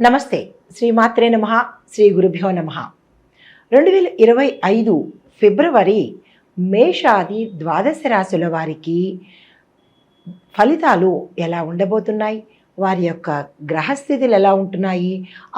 నమస్తే. శ్రీమాత్రే నమః. శ్రీ గురుభ్యో నమః. 2025 ఫిబ్రవరి మేషాది ద్వాదశ రాశుల వారికి ఫలితాలు ఎలా ఉండబోతున్నాయి, వారి యొక్క గ్రహస్థితులు ఎలా ఉంటున్నాయి,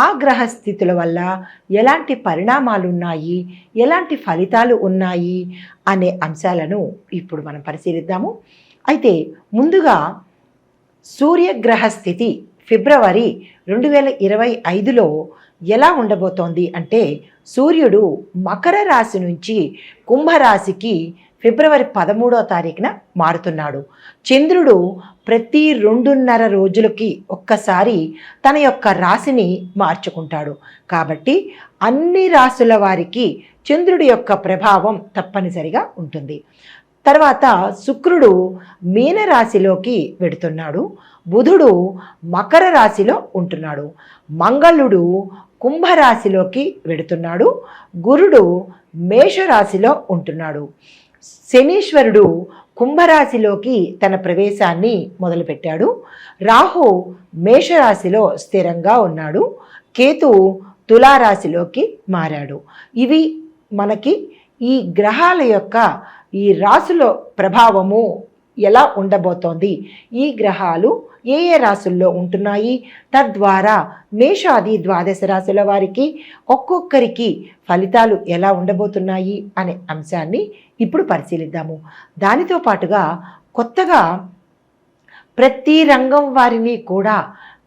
ఆ గ్రహస్థితుల వల్ల ఎలాంటి పరిణామాలు ఉన్నాయి, ఎలాంటి ఫలితాలు ఉన్నాయి అనే అంశాలను ఇప్పుడు మనం పరిశీలిద్దాము. అయితే ముందుగా సూర్యగ్రహ స్థితి ఫిబ్రవరి 2025లో ఎలా ఉండబోతోంది అంటే, సూర్యుడు మకర రాశి నుంచి కుంభరాశికి ఫిబ్రవరి 13వ తారీఖున మారుతున్నాడు. చంద్రుడు ప్రతి 2.5 రోజులకి ఒక్కసారి తన యొక్క రాశిని మార్చుకుంటాడు. కాబట్టి అన్ని రాశుల వారికి చంద్రుడి యొక్క ప్రభావం తప్పనిసరిగా ఉంటుంది. తర్వాత శుక్రుడు మీనరాశిలోకి వెడుతున్నాడు. బుధుడు మకర రాశిలో ఉంటున్నాడు. మంగళుడు కుంభరాశిలోకి వెడుతున్నాడు. గురుడు మేషరాశిలో ఉంటున్నాడు. శనీశ్వరుడు కుంభరాశిలోకి తన ప్రవేశాన్ని మొదలుపెట్టాడు. రాహు మేషరాశిలో స్థిరంగా ఉన్నాడు. కేతు తులారాశిలోకి మారాడు. ఇవి మనకి ఈ గ్రహాల యొక్క ఈ రాశుల ప్రభావము ఎలా ఉండబోతోంది, ఈ గ్రహాలు ఏ ఏ రాశుల్లో ఉంటున్నాయి, తద్వారా మేషాది ద్వాదశ రాశుల వారికి ఒక్కొక్కరికి ఫలితాలు ఎలా ఉండబోతున్నాయి అనే అంశాన్ని ఇప్పుడు పరిశీలిద్దాము. దానితో పాటుగా కొత్తగా ప్రతి రంగం వారిని కూడా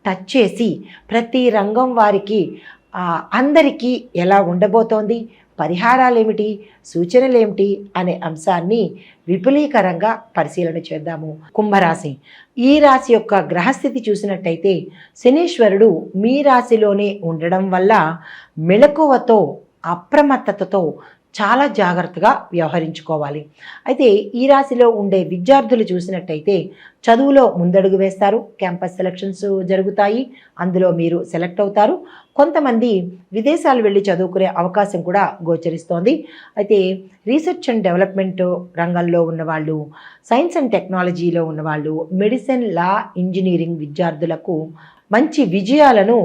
టచ్ చేసి ప్రతి రంగం వారికి అందరికీ ఎలా ఉండబోతోంది, పరిహారాలు ఏమిటి, సూచనలు ఏమిటి అనే అంశాన్ని విపులీకరంగా పరిశీలన చేద్దాము. కుంభరాశి, ఈ రాశి యొక్క గ్రహస్థితి చూసినట్టయితే శనీశ్వరుడు మీ రాశిలోనే ఉండడం వల్ల మెలకువతో అప్రమత్తతతో చాలా జాగ్రత్తగా వ్యవహరించుకోవాలి. అయితే ఈ రాశిలో ఉండే విద్యార్థులు చూసినట్టయితే చదువులో ముందడుగు వేస్తారు. క్యాంపస్ సెలక్షన్స్ జరుగుతాయి, అందులో మీరు సెలెక్ట్ అవుతారు. కొంతమంది విదేశాలు వెళ్ళి చదువుకునే అవకాశం కూడా గోచరిస్తోంది. అయితే రీసెర్చ్ అండ్ డెవలప్మెంట్ రంగంలో ఉన్నవాళ్ళు, సైన్స్ అండ్ టెక్నాలజీలో ఉన్నవాళ్ళు, మెడిసిన్, లా, ఇంజనీరింగ్ విద్యార్థులకు మంచి విజయాలను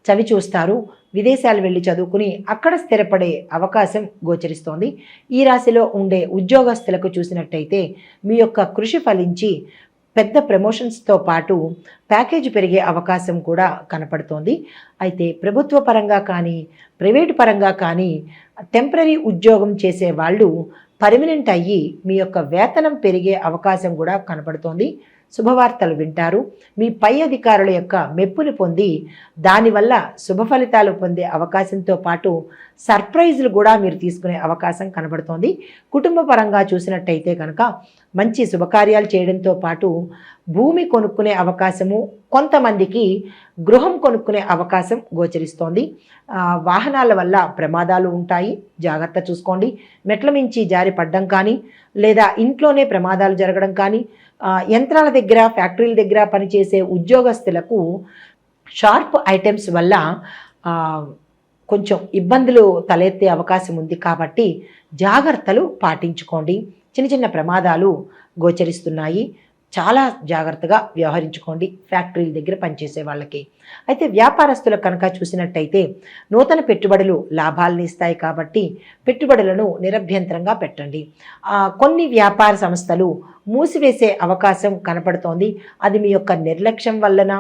చవిచూస్తారు. విదేశాలు వెళ్ళి చదువుకుని అక్కడ స్థిరపడే అవకాశం గోచరిస్తోంది. ఈ రాశిలో ఉండే ఉద్యోగస్తులకు చూసినట్టయితే మీ యొక్క కృషి ఫలించి పెద్ద ప్రమోషన్స్తో పాటు ప్యాకేజ్ పెరిగే అవకాశం కూడా కనపడుతోంది. అయితే ప్రభుత్వ పరంగా కానీ ప్రైవేటు పరంగా కానీ టెంపరీ ఉద్యోగం చేసే వాళ్ళు పర్మనెంట్ అయ్యి మీ యొక్క వేతనం పెరిగే అవకాశం కూడా కనపడుతోంది. శుభవార్తలు వింటారు. మీ పై అధికారుల యొక్క మెప్పుని పొంది దానివల్ల శుభ ఫలితాలు పొందే అవకాశంతో పాటు సర్ప్రైజులు కూడా మీరు తీసుకునే అవకాశం కనబడుతోంది. కుటుంబ పరంగా చూసినట్టయితే కనుక మంచి శుభకార్యాలు చేయడంతో పాటు భూమి కొనుక్కునే అవకాశము, కొంతమందికి గృహం కొనుక్కునే అవకాశం గోచరిస్తోంది. వాహనాల వల్ల ప్రమాదాలు ఉంటాయి, జాగ్రత్త చూసుకోండి. మెట్ల మించి జారి పడ్డం కానీ లేదా ఇంట్లోనే ప్రమాదాలు జరగడం కానీ, యంత్రాల దగ్గర ఫ్యాక్టరీల దగ్గర పనిచేసే ఉద్యోగస్తులకు షార్ప్ ఐటమ్స్ వల్ల కొంచెం ఇబ్బందులు తలెత్తే అవకాశం ఉంది. కాబట్టి జాగ్రత్తలు పాటించుకోండి. చిన్న చిన్న ప్రమాదాలు గోచరిస్తున్నాయి, చాలా జాగ్రత్తగా వ్యవహరించుకోండి ఫ్యాక్టరీల దగ్గర పనిచేసే వాళ్ళకి. అయితే వ్యాపారస్తులకు కనుక చూసినట్టయితే నూతన పెట్టుబడులు లాభాలను ఇస్తాయి. కాబట్టి పెట్టుబడులను నిరభ్యంతరంగా పెట్టండి. కొన్ని వ్యాపార సంస్థలు మూసివేసే అవకాశం కనపడుతోంది. అది మీ యొక్క నిర్లక్ష్యం వలన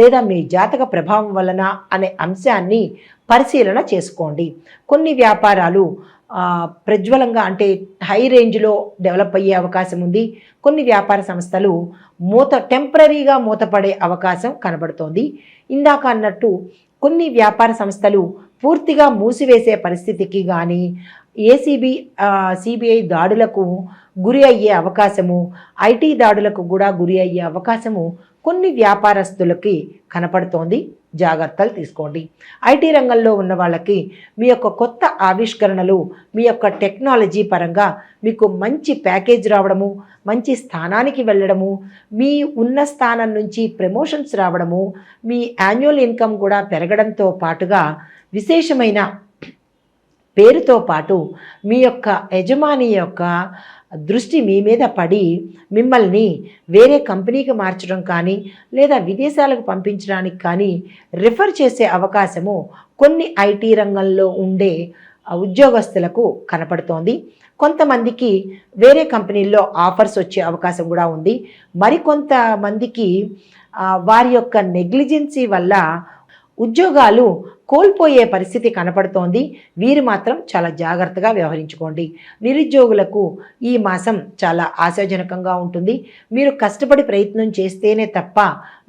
లేదా మీ జాతక ప్రభావం వలన అనే అంశాన్ని పరిశీలన చేసుకోండి. కొన్ని వ్యాపారాలు ప్రజ్వలంగా అంటే హై రేంజ్లో డెవలప్ అయ్యే అవకాశం ఉంది. కొన్ని వ్యాపార సంస్థలు టెంపరీగా మూతపడే అవకాశం కనబడుతోంది. ఇందాక అన్నట్టు కొన్ని వ్యాపార సంస్థలు పూర్తిగా మూసివేసే పరిస్థితికి కానీ సిబిఐ దాడులకు గురి అయ్యే అవకాశము, ఐటీ దాడులకు కూడా గురి అయ్యే అవకాశము కొన్ని వ్యాపారస్తులకి కనపడుతోంది. జాగ్రత్తలు తీసుకోండి. ఐటీ రంగంలో ఉన్న వాళ్ళకి మీ యొక్క కొత్త ఆవిష్కరణలు, మీ యొక్క టెక్నాలజీ పరంగా మీకు మంచి ప్యాకేజ్ రావడము, మంచి స్థానానికి వెళ్ళడము, మీ ఉన్న స్థానం నుంచి ప్రమోషన్స్ రావడము, మీ యాన్యువల్ ఇన్కమ్ కూడా పెరగడంతో పాటుగా విశేషమైన పేరుతో పాటు మీ యొక్క యజమాని యొక్క దృష్టి మీ మీద పడి మిమ్మల్ని వేరే కంపెనీకి మార్చడం కానీ లేదా విదేశాలకు పంపించడానికి కానీ రిఫర్ చేసే అవకాశము కొన్ని ఐటీ రంగంలో ఉండే ఉద్యోగస్తులకు కనపడుతోంది. కొంతమందికి వేరే కంపెనీల్లో ఆఫర్స్ వచ్చే అవకాశం కూడా ఉంది. మరికొంతమందికి వారి యొక్క నెగ్లిజెన్సీ వల్ల ఉద్యోగాలు కోల్పోయే పరిస్థితి కనపడుతోంది. వీరు మాత్రం చాలా జాగ్రత్తగా వ్యవహరించుకోండి. నిరుద్యోగులకు ఈ మాసం చాలా ఆశాజనకంగా ఉంటుంది. మీరు కష్టపడి ప్రయత్నం చేస్తేనే తప్ప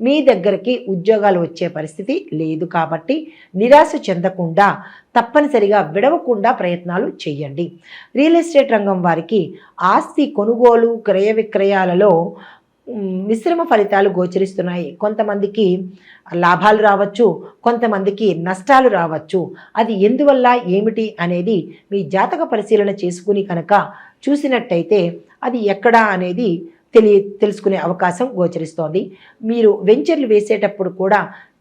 మీ దగ్గరికి ఉద్యోగాలు వచ్చే పరిస్థితి లేదు. కాబట్టి నిరాశ చెందకుండా తప్పనిసరిగా విడవకుండా ప్రయత్నాలు చేయండి. రియల్ ఎస్టేట్ రంగం వారికి ఆస్తి కొనుగోలు క్రయ విక్రయాలలో మిశ్రమ ఫలితాలు గోచరిస్తున్నాయి. కొంతమందికి లాభాలు రావచ్చు, కొంతమందికి నష్టాలు రావచ్చు. అది ఎందువల్ల ఏమిటి అనేది మీ జాతక పరిశీలన చేసుకుని కనుక చూసినట్టయితే అది ఎక్కడా అనేది తెలుసుకునే అవకాశం గోచరిస్తోంది. మీరు వెంచర్లు వేసేటప్పుడు కూడా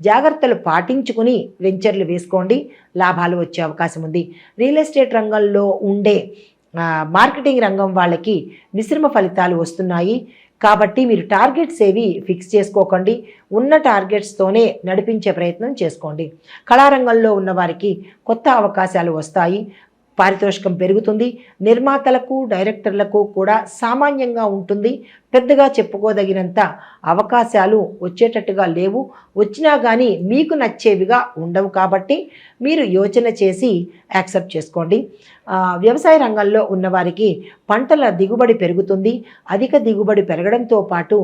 జాగ్రత్తలు పాటించుకుని వెంచర్లు వేసుకోండి, లాభాలు వచ్చే అవకాశం ఉంది. రియల్ ఎస్టేట్ రంగంలో ఉండే మార్కెటింగ్ రంగం వాళ్ళకి మిశ్రమ ఫలితాలు వస్తున్నాయి. కాబట్టి మీరు టార్గెట్స్ ఏవి ఫిక్స్ చేసుకోకండి, ఉన్న టార్గెట్స్తోనే నడిపించే ప్రయత్నం చేసుకోండి. కళారంగంలో ఉన్నవారికి కొత్త అవకాశాలు వస్తాయి, పారితోషికం పెరుగుతుంది. నిర్మాతలకు డైరెక్టర్లకు కూడా సామాన్యంగా ఉంటుంది. పెద్దగా చెప్పుకోదగినంత అవకాశాలు వచ్చేటట్టుగా లేవు. వచ్చినా కానీ మీకు నచ్చేవిగా ఉండవు. కాబట్టి మీరు యోచన చేసి యాక్సెప్ట్ చేసుకోండి. వ్యవసాయ రంగంలో ఉన్నవారికి పంటల దిగుబడి పెరుగుతుంది. అధిక దిగుబడి పెరగడంతో పాటు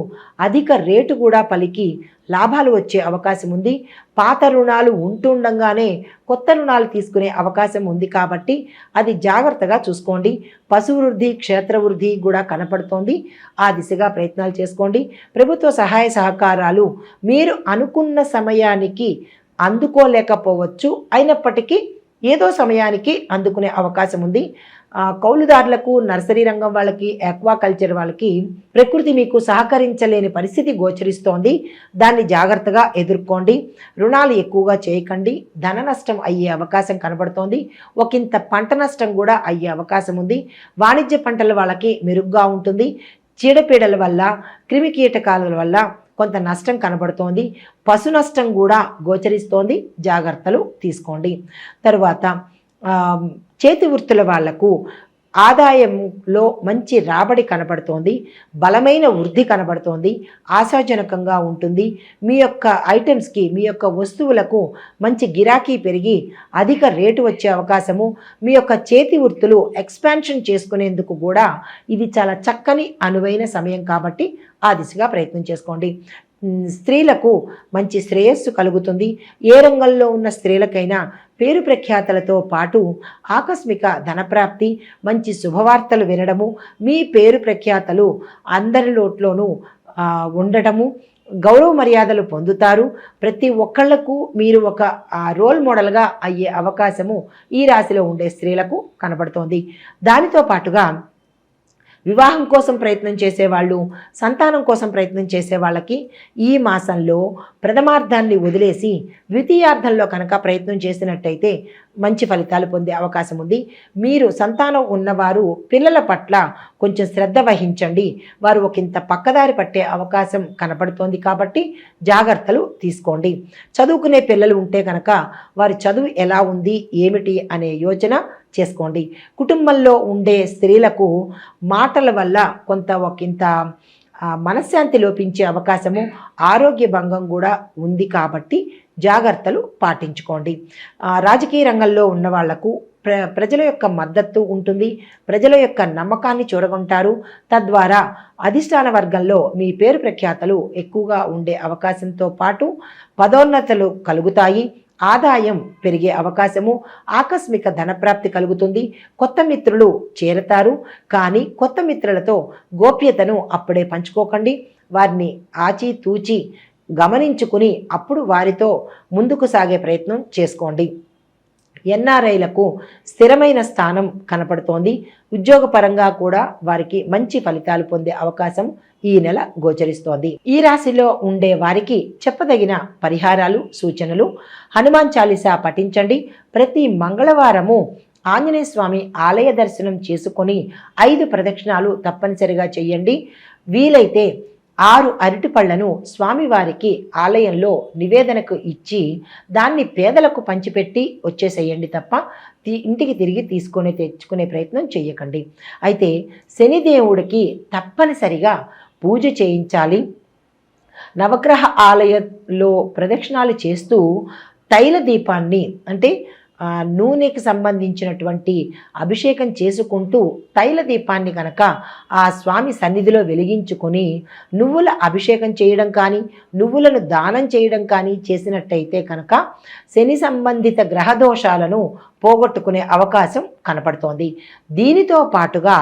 అధిక రేటు కూడా పలికి లాభాలు వచ్చే అవకాశం ఉంది. పాత రుణాలు ఉంటుండగానే కొత్త రుణాలు తీసుకునే అవకాశం ఉంది. కాబట్టి అది జాగ్రత్తగా చూసుకోండి. పశువృద్ధి క్షేత్రవృద్ధి కూడా కనపడుతోంది. ఆ దిశగా ప్రయత్నాలు చేసుకోండి. ప్రభుత్వ సహాయ సహకారాలు మీరు అనుకున్న సమయానికి అందుకోలేకపోవచ్చు, అయినప్పటికీ ఏదో సమయానికి అందుకునే అవకాశం ఉంది. కౌలుదారులకు, నర్సరీ రంగం వాళ్ళకి, ఆక్వాకల్చర్ వాళ్ళకి ప్రకృతి మీకు సహకరించలేని పరిస్థితి గోచరిస్తోంది. దాన్ని జాగ్రత్తగా ఎదుర్కోండి. రుణాలు ఎక్కువగా చేయకండి. ధన నష్టం అయ్యే అవకాశం కనబడుతోంది. ఒకంత పంట నష్టం కూడా అయ్యే అవకాశం ఉంది. వాణిజ్య పంటల వాళ్ళకి మెరుగ్గా ఉంటుంది. చీడపీడల వల్ల, క్రిమి కీటకాల వల్ల కొంత నష్టం కనబడుతోంది. పశు నష్టం కూడా గోచరిస్తోంది. జాగ్రత్తలు తీసుకోండి. తరువాత చేతి వృత్తుల వాళ్లకు ఆదాయంలో మంచి రాబడి కనబడుతోంది. బలమైన వృద్ధి కనబడుతోంది. ఆశాజనకంగా ఉంటుంది. మీ యొక్క ఐటమ్స్కి, మీ యొక్క వస్తువులకు మంచి గిరాకీ పెరిగి అధిక రేటు వచ్చే అవకాశము, మీ యొక్క చేతి వృత్తులు ఎక్స్పాన్షన్ చేసుకునేందుకు కూడా ఇది చాలా చక్కని అనువైన సమయం. కాబట్టి ఆ దిశగా ప్రయత్నం చేసుకోండి. స్త్రీలకు మంచి శ్రేయస్సు కలుగుతుంది. ఏ రంగంలో ఉన్న స్త్రీలకైనా పేరు ప్రఖ్యాతలతో పాటు ఆకస్మిక ధనప్రాప్తి, మంచి శుభవార్తలు వినడము, మీ పేరు ప్రఖ్యాతలు అందరిలోట్లోనూ ఉండటము, గౌరవ మర్యాదలు పొందుతారు. ప్రతి ఒక్కళ్లకు మీరు ఒక రోల్ మోడల్గా అయ్యే అవకాశము ఈ రాశిలో ఉండే స్త్రీలకు కనబడుతోంది. దానితో పాటుగా వివాహం కోసం ప్రయత్నం చేసేవాళ్ళు, సంతానం కోసం ప్రయత్నం చేసే వాళ్ళకి ఈ మాసంలో ప్రథమార్థాన్ని వదిలేసి ద్వితీయార్థంలో కనుక ప్రయత్నం చేసినట్టయితే మంచి ఫలితాలు పొందే అవకాశం ఉంది. మీరు సంతానం ఉన్నవారు పిల్లల పట్ల కొంచెం శ్రద్ధ వహించండి. వారు ఒకంత పక్కదారి పట్టే అవకాశం కనపడుతోంది. కాబట్టి జాగ్రత్తలు తీసుకోండి. చదువుకునే పిల్లలు ఉంటే కనుక వారి చదువు ఎలా ఉంది, ఏమిటి అనే యోచన చేసుకోండి. కుటుంబంలో ఉండే స్త్రీలకు మాటల వల్ల కొంత ఒకంత మనశ్శాంతి లోపించే అవకాశము, ఆరోగ్య భంగం కూడా ఉంది. కాబట్టి జాగ్రత్తలు పాటించుకోండి. రాజకీయ రంగంలో ఉన్న వాళ్లకు ప్రజల యొక్క మద్దతు ఉంటుంది. ప్రజల యొక్క నమ్మకాన్ని చూరగొంటారు. తద్వారా అధిష్టాన వర్గంలో మీ పేరు ప్రఖ్యాతలు ఎక్కువగా ఉండే అవకాశంతో పాటు పదోన్నతులు కలుగుతాయి. ఆదాయం పెరిగే అవకాశము, ఆకస్మిక ధనప్రాప్తి కలుగుతుంది. కొత్త మిత్రులు చేరతారు. కానీ కొత్త మిత్రులతో గోప్యతను అప్పుడే పంచుకోకండి. వారిని ఆచితూచి గమనించుకుని అప్పుడు వారితో ముందుకు సాగే ప్రయత్నం చేసుకోండి. ఎన్ఆర్ఐలకు స్థిరమైన స్థానం కనపడుతోంది. ఉద్యోగపరంగా కూడా వారికి మంచి ఫలితాలు పొందే అవకాశం ఈ నెల గోచరిస్తోంది. ఈ రాశిలో ఉండే వారికి చెప్పదగిన పరిహారాలు, సూచనలు: హనుమాన్ చాలీసా పఠించండి. ప్రతి మంగళవారము ఆంజనేయ స్వామి ఆలయ దర్శనం చేసుకొని 5 ప్రదక్షిణాలు తప్పనిసరిగా చేయండి. వీలైతే 6 అరటిపళ్లను స్వామివారికి ఆలయంలో నివేదనకు ఇచ్చి దాన్ని పేదలకు పంచిపెట్టి వచ్చేసేయండి తప్ప ఇంటికి తిరిగి తెచ్చుకునే ప్రయత్నం చేయకండి. అయితే శనిదేవుడికి తప్పనిసరిగా పూజ చేయించాలి. నవగ్రహ ఆలయంలో ప్రదక్షిణాలు చేస్తూ తైల దీపాన్ని అంటే నూనెకి సంబంధించినటువంటి అభిషేకం చేసుకుంటూ తైల దీపాన్ని కనుక ఆ స్వామి సన్నిధిలో వెలిగించుకొని నువ్వుల అభిషేకం చేయడం కానీ నువ్వులను దానం చేయడం కానీ చేసినట్టయితే కనుక శని సంబంధిత గ్రహ దోషాలను పోగొట్టుకునే అవకాశం కనపడుతోంది. దీనితో పాటుగా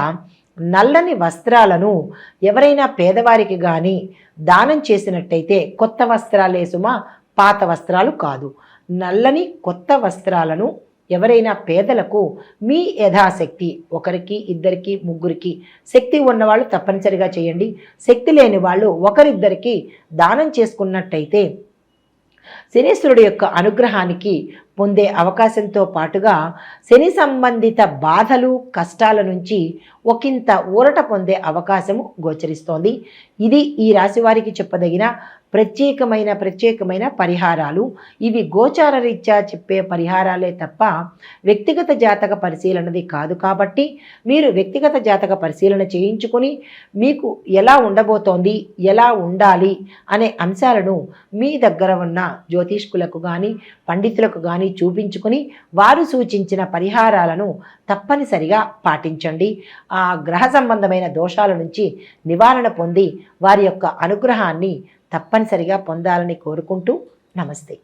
నల్లని వస్త్రాలను ఎవరైనా పేదవారికి కానీ దానం చేసినట్టయితే కొత్త వస్త్రాలే సుమా, పాత వస్త్రాలు కాదు, నల్లని కొత్త వస్త్రాలను ఎవరైనా పేదలకు మీ యథాశక్తి 1, 2, 3 శక్తి ఉన్నవాళ్ళు తప్పనిసరిగా చేయండి. శక్తి లేని వాళ్ళు 1, 2 దానం చేసుకున్నట్టయితే శనీశ్వరుడు యొక్క అనుగ్రహానికి పొందే అవకాశంతో పాటుగా శని సంబంధిత బాధలు కష్టాల నుంచి ఒకంత ఊరట పొందే అవకాశము గోచరిస్తోంది. ఇది ఈ రాశి వారికి చెప్పదగిన ప్రత్యేకమైన పరిహారాలు. ఇవి గోచార రీత్యా చెప్పే పరిహారాలే తప్ప వ్యక్తిగత జాతక పరిశీలనది కాదు. కాబట్టి మీరు వ్యక్తిగత జాతక పరిశీలన చేయించుకొని మీకు ఎలా ఉండబోతోంది, ఎలా ఉండాలి అనే అంశాలను మీ దగ్గర ఉన్న జ్యోతిష్కులకు కానీ పండితులకు కానీ చూపించుకొని వారు సూచించిన పరిహారాలను తప్పనిసరిగా పాటించండి. ఆ గ్రహ సంబంధమైన దోషాల నుంచి నివారణ పొంది వారి యొక్క అనుగ్రహాన్ని తప్పనిసరిగా పొందాలని కోరుకుంటూ నమస్తే.